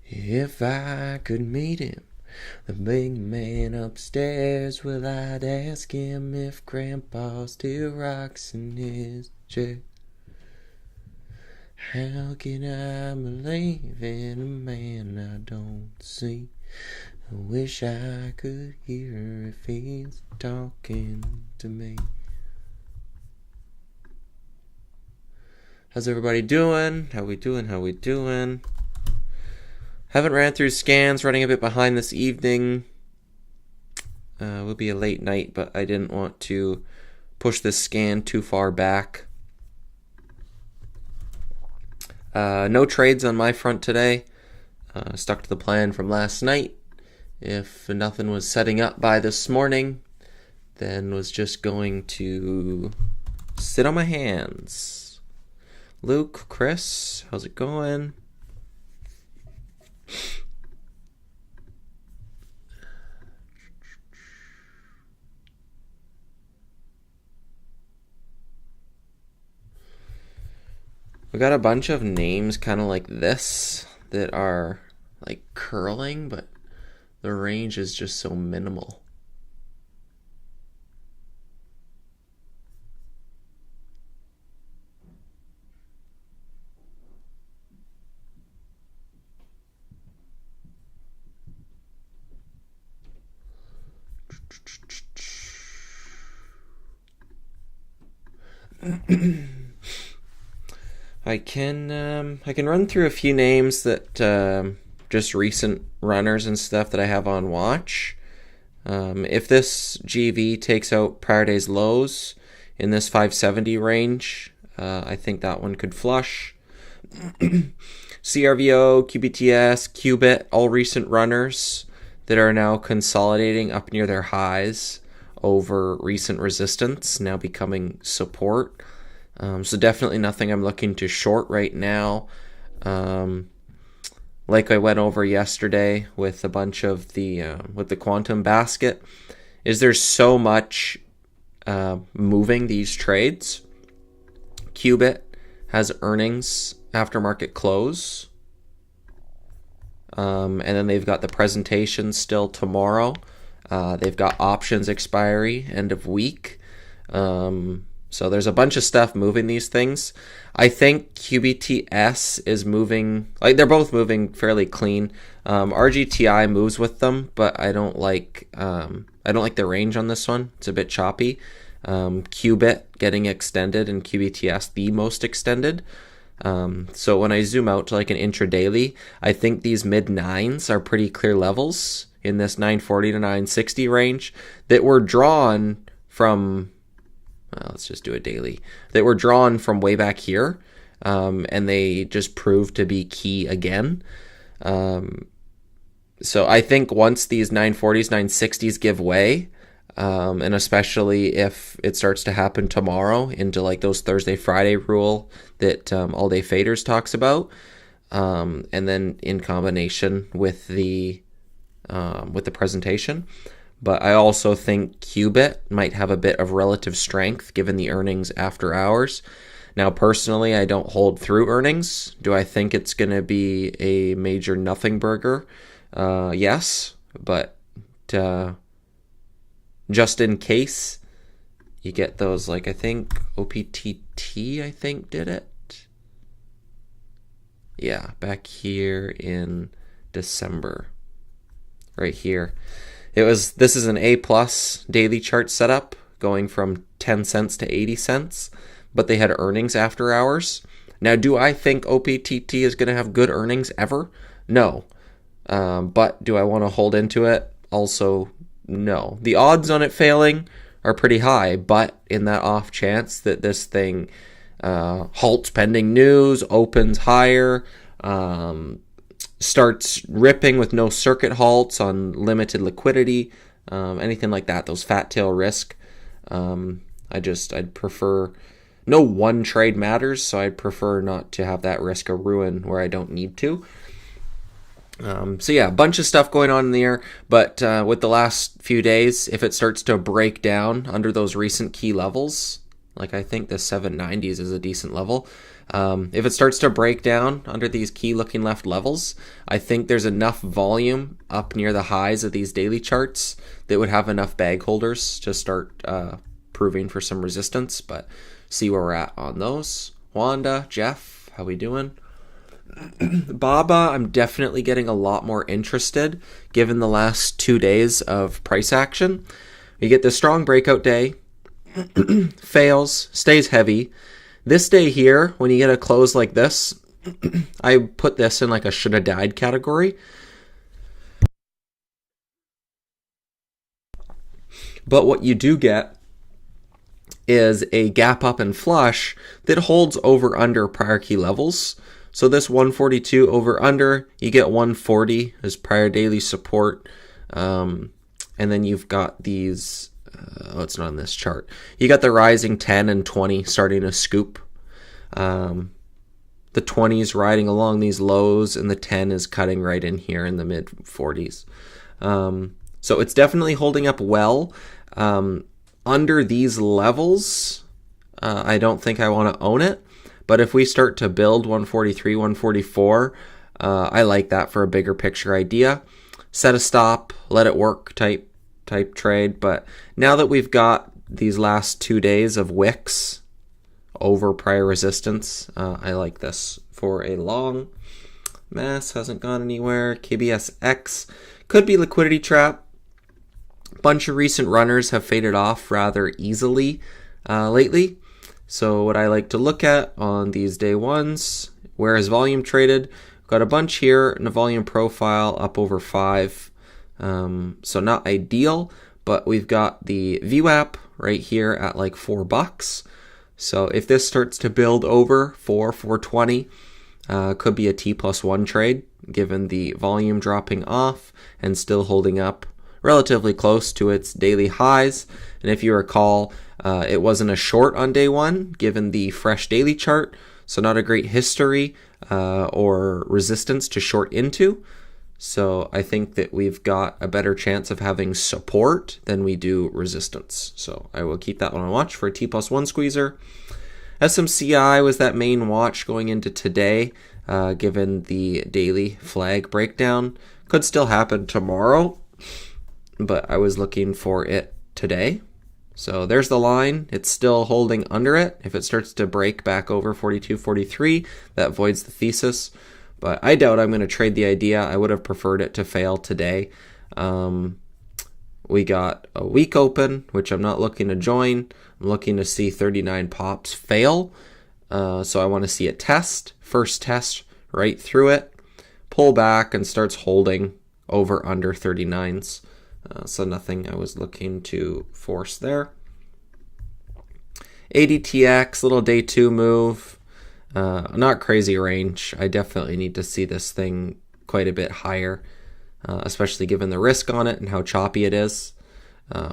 If I could meet him, the big man upstairs, well, I'd ask him if Grandpa still rocks in his chair. How can I believe in a man I don't see? I wish I could hear if he's talking to me. How's everybody doing? How we doing? Haven't ran through scans, running a bit behind this evening. Will be a late night, but I didn't want to push this scan too far back. No trades on my front today. Stuck to the plan from last night. If nothing was setting up by this morning, then was just going to sit on my hands. Luke, Chris, how's it going? We got a bunch of names kind of like this that are like curling, but the range is just so minimal. I can run through a few names that just recent runners and stuff that I have on watch. If this GV takes out prior day's lows in this 570 range, I think that one could flush. CRVO, QBTS, Qubit, all recent runners that are now consolidating up near their highs over recent resistance, now becoming support. So definitely nothing I'm looking to short right now. Like I went over yesterday with a bunch of with the quantum basket, is there's so much moving these trades. Qubit has earnings after market close. And then they've got the presentation still tomorrow. They've got options expiry end of week. So there's a bunch of stuff moving these things. I think QBTS is moving, like they're both moving fairly clean. RGTI moves with them, but I don't like the range on this one. It's a bit choppy. Qubit getting extended and QBTS the most extended. So when I zoom out to like an intradaily, I think these mid nines are pretty clear levels in this 940 to 960 range that were drawn from, let's just do a daily, that were drawn from way back here, and they just proved to be key again. So I think once these 940s, 960s give way, and especially if it starts to happen tomorrow into like those Thursday, Friday rule that All Day Faders talks about, and then in combination with the presentation. But I also think Qubit might have a bit of relative strength given the earnings after hours. Now, personally, I don't hold through earnings. Do I think it's going to be a major nothing burger? Yes, but just in case you get those, like I think OPTT, I think, did it. Yeah, back here in December. Right here. This is an A+ daily chart setup going from 10 cents to 80 cents, but they had earnings after hours. Now, do I think OPTT is going to have good earnings ever? No. But do I want to hold into it? Also, no. The odds on it failing are pretty high, but in that off chance that this thing halts pending news, opens higher, starts ripping with no circuit halts on limited liquidity, anything like that, those fat tail risk. I'd prefer, no one trade matters, so I'd prefer not to have that risk a ruin where I don't need to. So yeah, a bunch of stuff going on in the air, but with the last few days, if it starts to break down under those recent key levels, like I think the 790s is a decent level, If it starts to break down under these key looking left levels, I think there's enough volume up near the highs of these daily charts that would have enough bag holders to start proving for some resistance, but see where we're at on those. Wanda, Jeff, how we doing? Baba, I'm definitely getting a lot more interested given the last 2 days of price action. We get this strong breakout day, fails, stays heavy. This day here, when you get a close like this, I put this in like a should have died category. But what you do get is a gap up and flush that holds over under prior key levels. So this 142 over under, you get 140 as prior daily support. And then you've got these, it's not on this chart. You got the rising 10 and 20 starting to scoop. The 20 is riding along these lows and the 10 is cutting right in here in the mid 40s. So it's definitely holding up well. Under these levels, I don't think I want to own it. But if we start to build 143, 144, I like that for a bigger picture idea. Set a stop, let it work type trade. But now that we've got these last 2 days of wicks over prior resistance, I like this for a long. Mass hasn't gone anywhere. KBSX could be liquidity trap. Bunch of recent runners have faded off rather easily lately. So what I like to look at on these day ones, where is volume traded? Got a bunch here in a volume profile up over 5. So not ideal, but we've got the VWAP right here at like $4. So if this starts to build over 420, could be a T+1 trade given the volume dropping off and still holding up relatively close to its daily highs. And if you recall, it wasn't a short on day one given the fresh daily chart, so not a great history or resistance to short into. So I think that we've got a better chance of having support than we do resistance. So I will keep that one on watch for a T+1 squeezer. SMCI was that main watch going into today, given the daily flag breakdown. Could still happen tomorrow, but I was looking for it today. So there's the line. It's still holding under it. If it starts to break back over 42, 43, that voids the thesis. But I doubt I'm going to trade the idea. I would have preferred it to fail today. We got a week open, which I'm not looking to join. I'm looking to see 39 pops fail. So I want to see it test. First test right through it. Pull back and starts holding over under 39s. So nothing I was looking to force there. ADTX, little day 2 move. Not crazy range. I definitely need to see this thing quite a bit higher, especially given the risk on it and how choppy it is.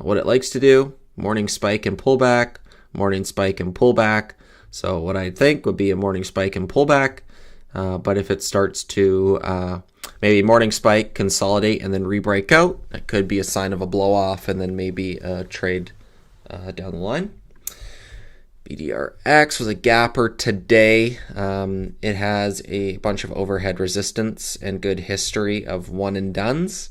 What it likes to do, morning spike and pullback, morning spike and pullback. So what I think would be a morning spike and pullback. But if it starts to maybe morning spike, consolidate, and then re-break out, that could be a sign of a blow off and then maybe a trade down the line. BDRX was a gapper today. It has a bunch of overhead resistance and good history of one and dones.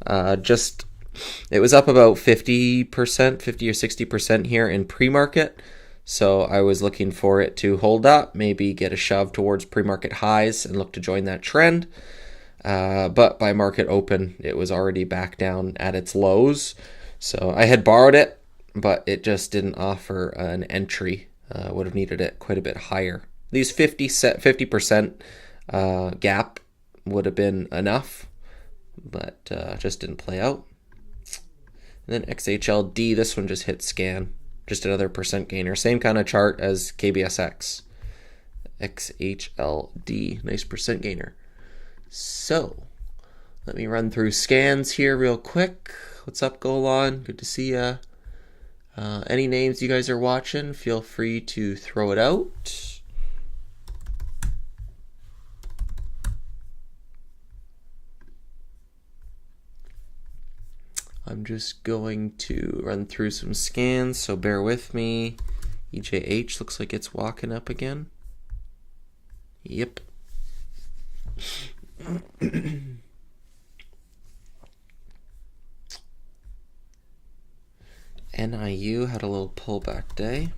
It was up about 50%, 50 or 60% here in pre-market. So I was looking for it to hold up, maybe get a shove towards pre-market highs and look to join that trend. But by market open, it was already back down at its lows. So I had borrowed it, but it just didn't offer an entry. Would have needed it quite a bit higher. These 50% gap would have been enough, but just didn't play out. And then XHLD, this one just hit scan. Just another percent gainer. Same kind of chart as KBSX. XHLD, nice percent gainer. So, let me run through scans here real quick. What's up, Golan? Good to see ya. Any names you guys are watching, feel free to throw it out. I'm just going to run through some scans, so bear with me. EJH looks like it's walking up again. Yep. NIU had a little pullback day.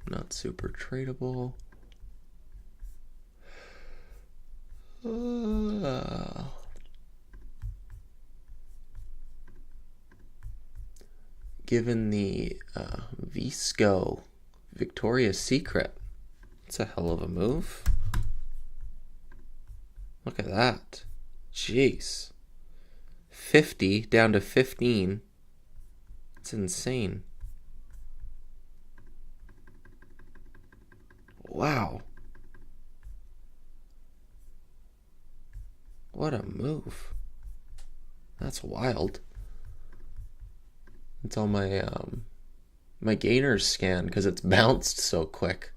Not super tradable. Given the Visco Victoria's Secret, it's a hell of a move. Look at that. Jeez. 50 down to 15. It's insane. Wow. What a move. That's wild. It's on my gainers scan because it's bounced so quick.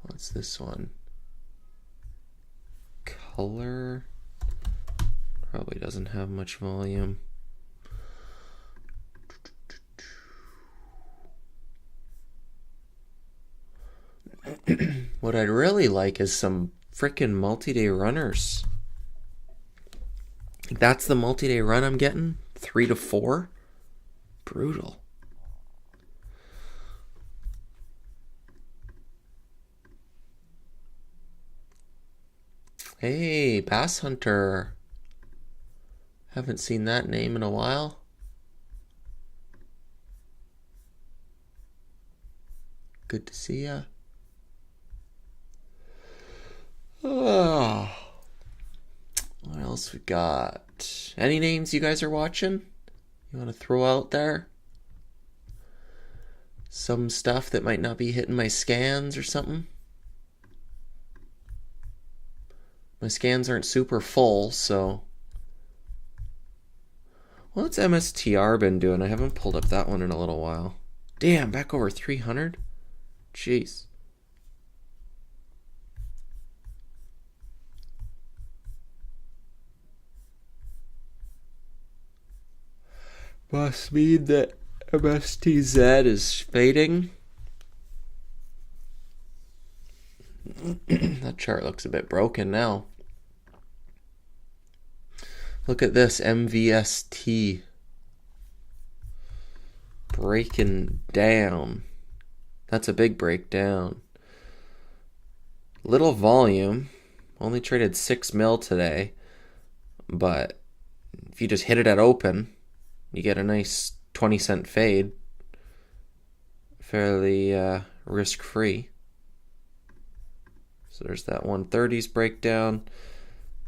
What's this one? Color. Probably doesn't have much volume. What I'd really like is some frickin' multi-day runners. That's the multi-day run I'm getting? 3 to 4? Brutal. Hey, Bass Hunter. Haven't seen that name in a while. Good to see ya. Oh, what else we got? Any names you guys are watching? You want to throw out there? Some stuff that might not be hitting my scans or something? My scans aren't super full, so... What's MSTR been doing? I haven't pulled up that one in a little while. Damn, back over 300? Jeez. Must mean that MSTZ is fading. That chart looks a bit broken now. Look at this MVST breaking down. That's a big breakdown. Little volume. Only traded 6 mil today. But if you just hit it at open, you get a nice 20-cent fade. Fairly risk-free. So there's that 130s breakdown.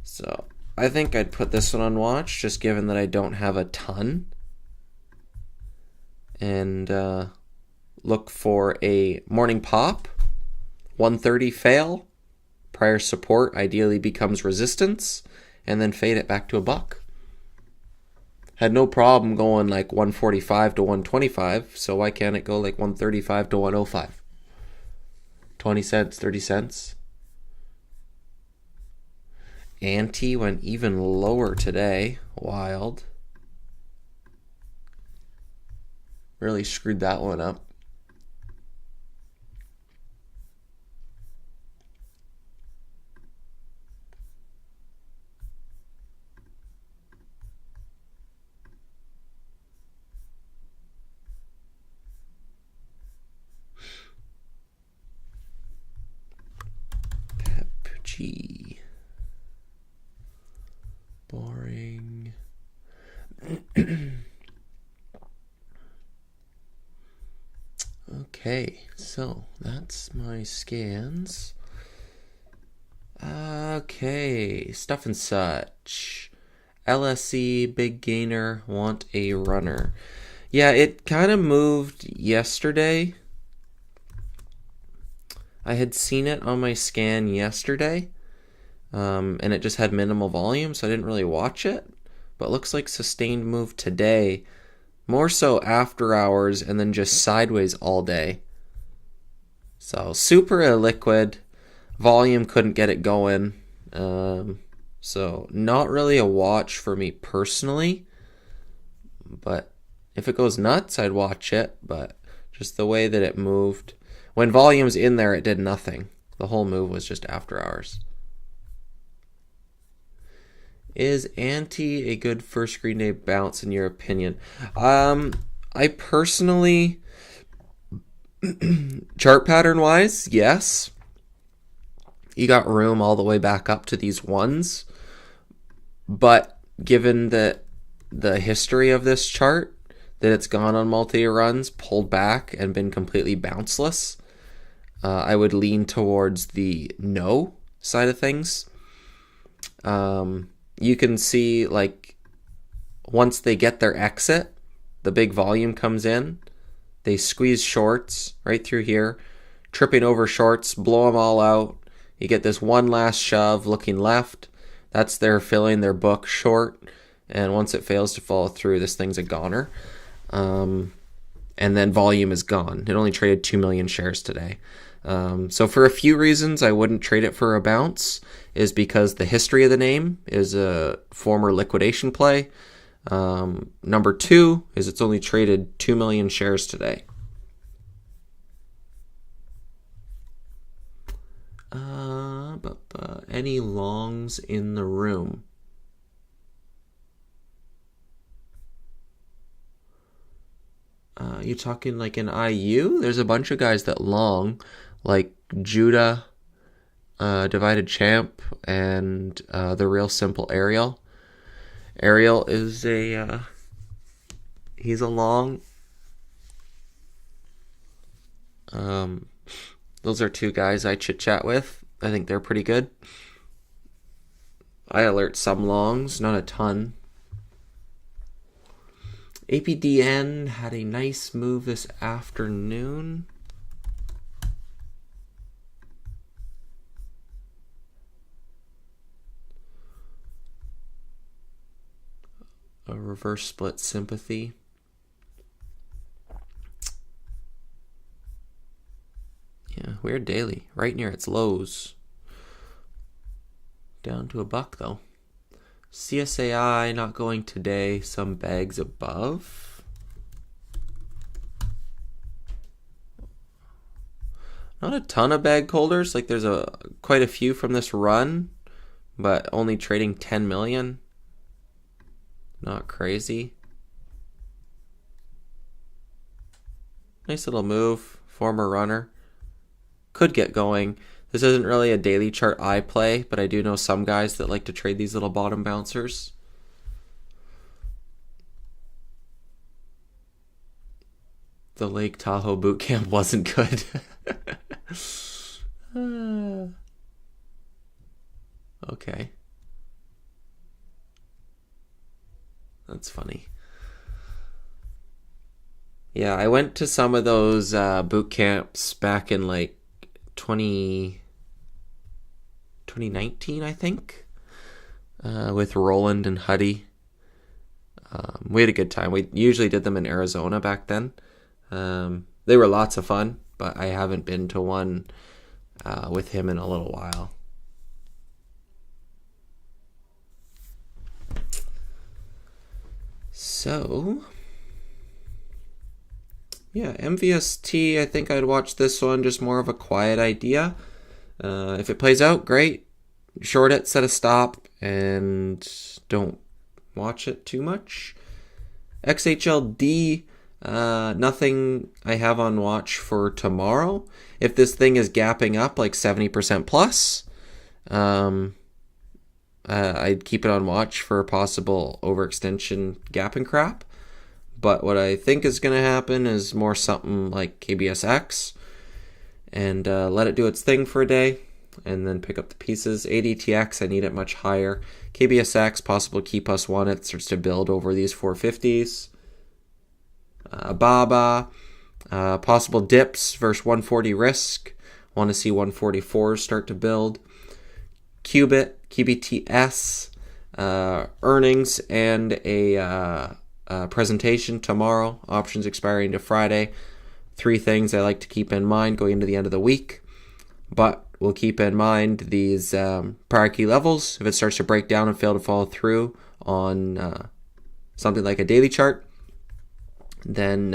So I think I'd put this one on watch, just given that I don't have a ton. And look for a morning pop. 130 fail. Prior support ideally becomes resistance. And then fade it back to $1. Had no problem going like 145 to 125, so why can't it go like 135 to 105? 20 cents, 30 cents. Ante went even lower today. Wild. Really screwed that one up. G. Boring. Okay, so that's my scans. Okay, stuff and such. LSE, big gainer, want a runner. Yeah, it kind of moved yesterday. I had seen it on my scan yesterday, and it just had minimal volume, so I didn't really watch it. But it looks like sustained move today, more so after hours, and then just sideways all day. So super illiquid, volume couldn't get it going, So not really a watch for me personally, but if it goes nuts, I'd watch it. But just the way that it moved, when volume's in there, it did nothing. The whole move was just after hours. Is ante a good first screen day bounce in your opinion? I personally, chart pattern wise, yes. You got room all the way back up to these ones, but given that the history of this chart, that it's gone on multi runs, pulled back, and been completely bounceless, I would lean towards the no side of things. You can see, like, once they get their exit, the big volume comes in, they squeeze shorts right through here, tripping over shorts, blow them all out. You get this one last shove looking left. That's their filling their book short. And once it fails to follow through, this thing's a goner. And then volume is gone. It only traded 2 million shares today. So for a few reasons, I wouldn't trade it for a bounce, is because the history of the name is a former liquidation play. Number two is it's only traded 2 million shares today. Any longs in the room? You talking like an IU? There's a bunch of guys that long, like Judah, Divided Champ, and the Real Simple Ariel. Ariel is he's a long. Those are two guys I chit chat with. I think they're pretty good. I alert some longs, not a ton. APDN had a nice move this afternoon. A reverse split sympathy. Yeah, weird daily. Right near its lows. Down to $1 though. CSAI not going today. Some bags above. Not a ton of bag holders. Like there's quite a few from this run, but only trading 10 million. Not crazy. Nice little move. Former runner. Could get going. This isn't really a daily chart I play, but I do know some guys that like to trade these little bottom bouncers. The Lake Tahoe boot camp wasn't good. Okay. That's funny. Yeah, I went to some of those boot camps back in like 2019, I think, with Roland and Huddy. We had a good time. We usually did them in Arizona back then. They were lots of fun, but I haven't been to one with him in a little while. So, yeah, MVST, I think I'd watch this one, just more of a quiet idea. If it plays out, great. Short it, set a stop, and don't watch it too much. XHLD, nothing I have on watch for tomorrow. If this thing is gapping up like 70% plus, I'd keep it on watch for a possible overextension gap and crap. But what I think is going to happen is more something like KBSX and let it do its thing for a day and then pick up the pieces. ADTX, I need it much higher. KBSX, possible key plus one. It starts to build over these 450s. BABA, possible dips versus 140 risk. Want to see 144s start to build. Qubit, QBTS, earnings, and a presentation tomorrow. Options expiring to Friday. 3 things I like to keep in mind going into the end of the week. But we'll keep in mind these prior key levels. If it starts to break down and fail to follow through on something like a daily chart, then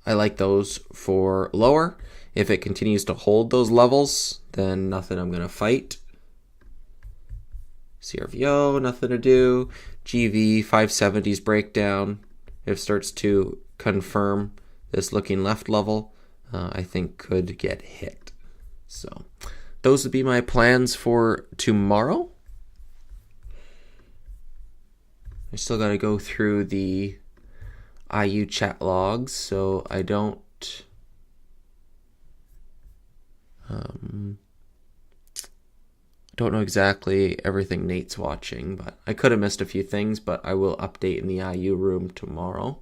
I like those for lower. If it continues to hold those levels, then nothing I'm going to fight. CRVO, nothing to do. GV, 570s breakdown. If it starts to confirm this looking left level, I think could get hit. So those would be my plans for tomorrow. I still got to go through the IU chat logs, so I don't know exactly everything Nate's watching, but I could have missed a few things, but I will update in the IU room tomorrow.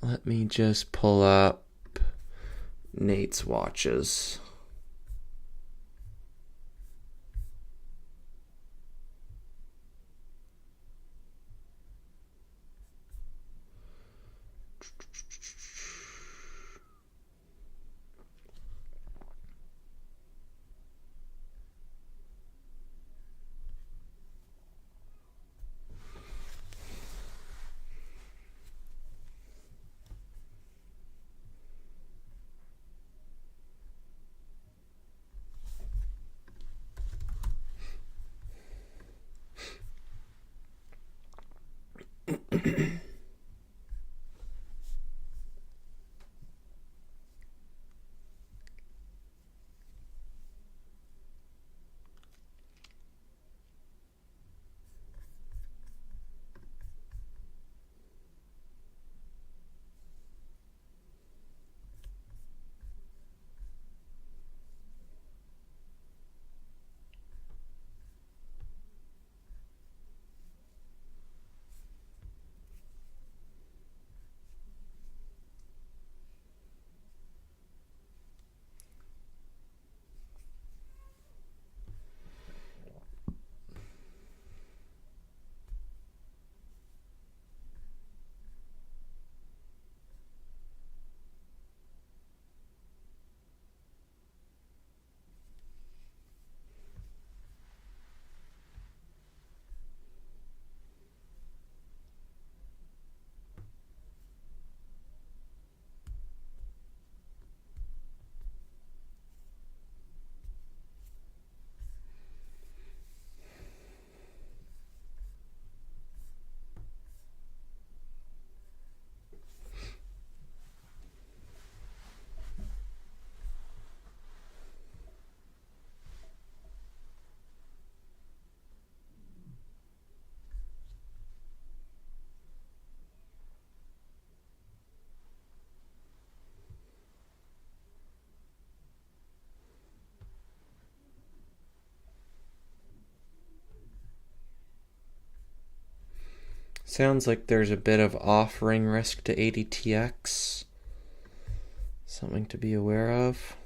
Let me just pull up Nate's watches. Sounds like there's a bit of offering risk to ADTX. Something to be aware of.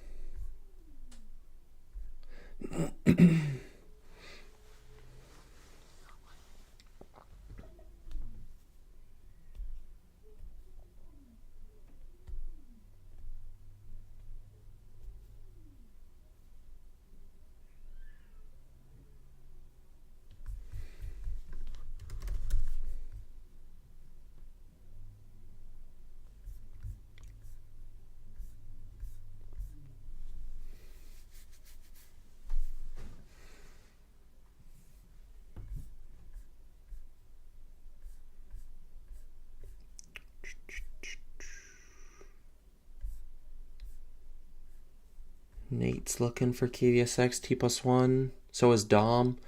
Nate's looking for KVSX T+1. So is Dom.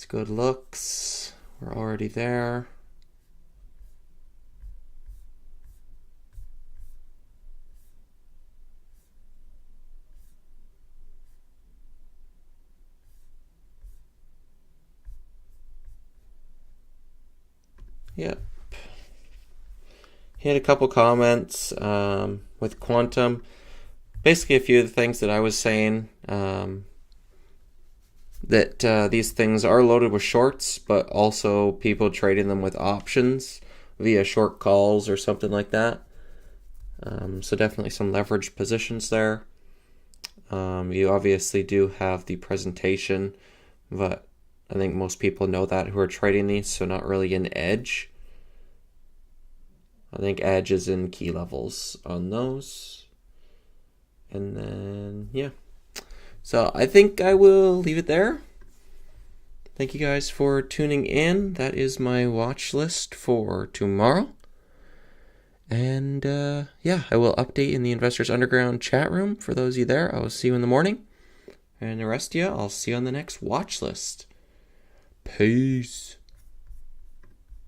It's good looks. We're already there. Yep. He had a couple comments with Quantum. Basically, a few of the things that I was saying, that these things are loaded with shorts, but also people trading them with options via short calls or something like that. So definitely some leveraged positions there. You obviously do have the presentation, but I think most people know that who are trading these, so not really an edge. I think edge is in key levels on those. And then, yeah. So I think I will leave it there. Thank you guys for tuning in. That is my watch list for tomorrow. And yeah, I will update in the Investors Underground chat room. For those of you there, I will see you in the morning. And the rest of you, I'll see you on the next watch list. Peace.